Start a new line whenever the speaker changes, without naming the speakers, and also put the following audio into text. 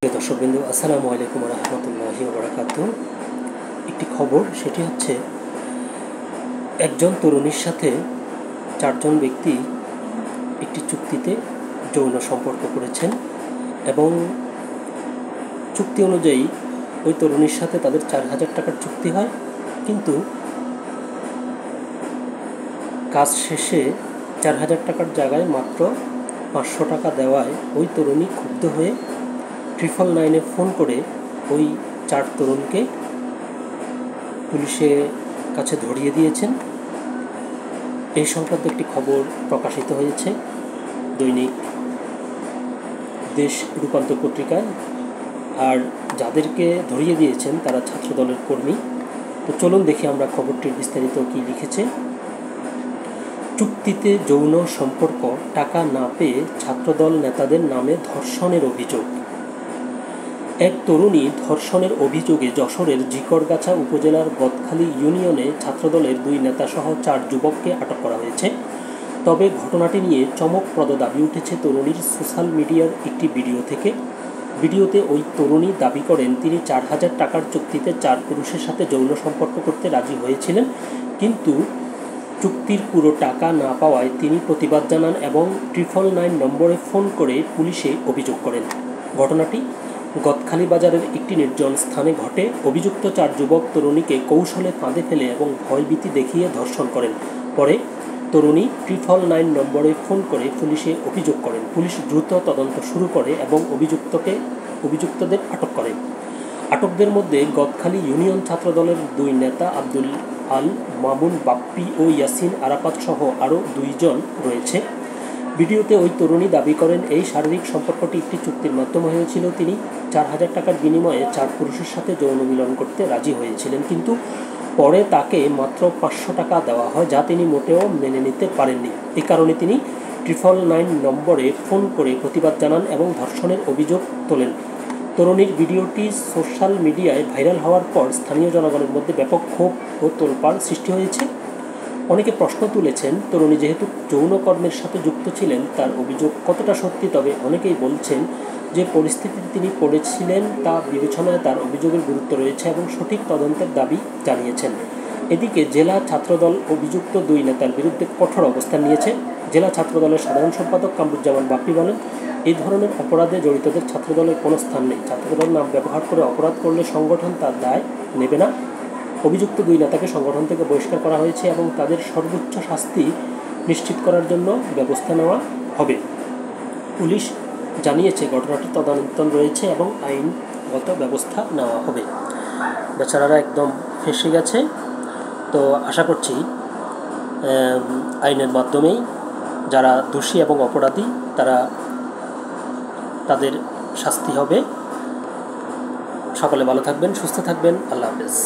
প্রিয় দর্শকবৃন্দ, আসসালামু আলাইকুম রহমতুল্লাহি ওয়া বারাকাতুহু। একটি খবর, সেটি হচ্ছে একজন তরুণীর সাথে চারজন ব্যক্তি একটি চুক্তিতে যৌন সম্পর্ক করেছেন এবং চুক্তি অনুযায়ী ওই তরুণীর সাথে তাদের 4,000 টাকার চুক্তি হয়, কিন্তু কাজ শেষে 4,000 টাকার জায়গায় মাত্র 500 টাকা দেওয়ায় ওই তরুণী ক্ষুব্ধ হয়ে 999-এ ফোন করে ওই 4 তরুণকে পুলিশের কাছে ধরিয়ে দিয়েছেন। এই সংক্রান্ত একটি খবর প্রকাশিত হয়েছে দৈনিক দেশ রূপান্তর পত্রিকায়। আর যাদেরকে ধরিয়ে দিয়েছেন তারা ছাত্রদলের কর্মী। তো চলুন দেখি আমরা খবরটির বিস্তারিত কী লিখেছে। চুক্তিতে যৌন সম্পর্ক, টাকা না পেয়ে ছাত্রদল নেতাদের নামে ধর্ষণের অভিযোগ। এক তরুণী ধর্ষণের অভিযোগে যশোরের ঝিকরগাছা উপজেলার গদখালি ইউনিয়নে ছাত্রদলের 2 নেতাসহ 4 যুবককে আটক করা হয়েছে। তবে ঘটনাটি নিয়ে চমকপ্রদ দাবি উঠেছে তরুণীর সোশ্যাল মিডিয়ার একটি ভিডিও থেকে। ভিডিওতে ওই তরুণী দাবি করেন তিনি 4,000 টাকার চুক্তিতে 4 পুরুষের সাথে যৌন সম্পর্ক করতে রাজি হয়েছিলেন, কিন্তু চুক্তির পুরো টাকা না পাওয়ায় তিনি প্রতিবাদ জানান এবং 999 নম্বরে ফোন করে পুলিশে অভিযোগ করেন। ঘটনাটি গদখালি বাজারের একটি নির্জন স্থানে ঘটে। অভিযুক্ত 4 যুবক তরুণীকে কৌশলে ফাঁদে ফেলে এবং ভয়ভীতি দেখিয়ে ধর্ষণ করেন। পরে তরুণী 999 নম্বরে ফোন করে পুলিশে অভিযোগ করেন। পুলিশ দ্রুত তদন্ত শুরু করে এবং অভিযুক্তদের আটক করে। আটকদের মধ্যে গদখালি ইউনিয়ন ছাত্রদলের 2 নেতা আব্দুল আল মামুন বাপ্পি ও ইয়াসিন আরাফাত সহ আরও 2 জন রয়েছে। ভিডিওতে ওই তরুণী দাবি করেন এই শারীরিক সম্পর্কটি একটি চুক্তির মাধ্যমে হয়েছিল। তিনি 4,000 টাকার বিনিময়ে 4 পুরুষের সাথে যৌন মিলন করতে রাজি হয়েছিলেন, কিন্তু পরে তাকে মাত্র 500 টাকা দেওয়া হয়, যা তিনি মোটেও মেনে নিতে পারেননি। এই কারণে তিনি 999 নম্বরে ফোন করে প্রতিবাদ জানান এবং ধর্ষণের অভিযোগ তোলেন। তরুণীর ভিডিওটি সোশ্যাল মিডিয়ায় ভাইরাল হওয়ার পর স্থানীয় জনগণের মধ্যে ব্যাপক ক্ষোভ ও তোলপাড় সৃষ্টি হয়েছে। অনেকে প্রশ্ন তুলেছেন, তরুণী যেহেতু যৌনকর্মের সাথে যুক্ত ছিলেন, তার অভিযোগ কতটা সত্যি। তবে অনেকেই বলছেন যে পরিস্থিতিতে তিনি পড়েছিলেন তা বিবেচনায় তার অভিযোগের গুরুত্ব রয়েছে এবং সঠিক তদন্তের দাবি জানিয়েছেন। এদিকে জেলা ছাত্রদল অভিযুক্ত 2 নেতার বিরুদ্ধে কঠোর অবস্থান নিয়েছে। জেলা ছাত্রদলের সাধারণ সম্পাদক কামরুজ্জামান বাপ্পি বলেন, এই ধরনের অপরাধে জড়িতদের ছাত্রদলের কোনো স্থান নেই। ছাত্রদল নাম ব্যবহার করে অপরাধ করলে সংগঠন তার দায় নেবে না। অভিযুক্ত 2 নেতাকে সংগঠন থেকে বহিষ্কার করা হয়েছে এবং তাদের সর্বোচ্চ শাস্তি নিশ্চিত করার জন্য ব্যবস্থা নেওয়া হবে। পুলিশ জানিয়েছে ঘটনাটি তদন্তাধীন রয়েছে এবং আইনগত ব্যবস্থা নেওয়া হবে। বেচারারা একদম ফেঁসে গেছে। তো আশা করছি আইনের মাধ্যমেই যারা দোষী এবং অপরাধী তাদের শাস্তি হবে। সকলে ভালো থাকবেন, সুস্থ থাকবেন। আল্লাহ হাফেজ।